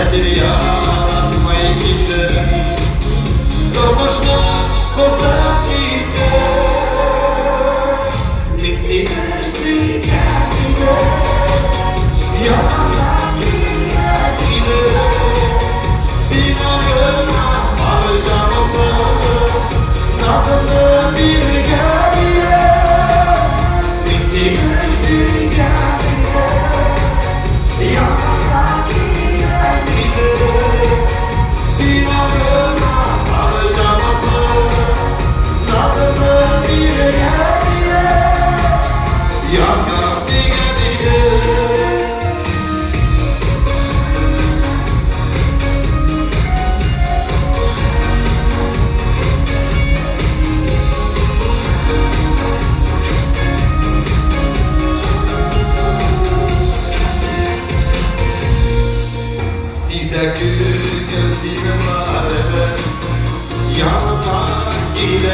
Esir yanmayı gitti. Doğmuşlar bozak gitti. Bitsin hepsi kendine. Yalanlar gitti. Sinan'ıma alacağım onları. Nazlı bir gemiye. Bitsin hepsi kendine. Yalanlar gitti. Sinan'ıma alacağım onları. Nazlı bir gemiye. Yaz geldi geldi. Size gül gözüm var, yanıma gire.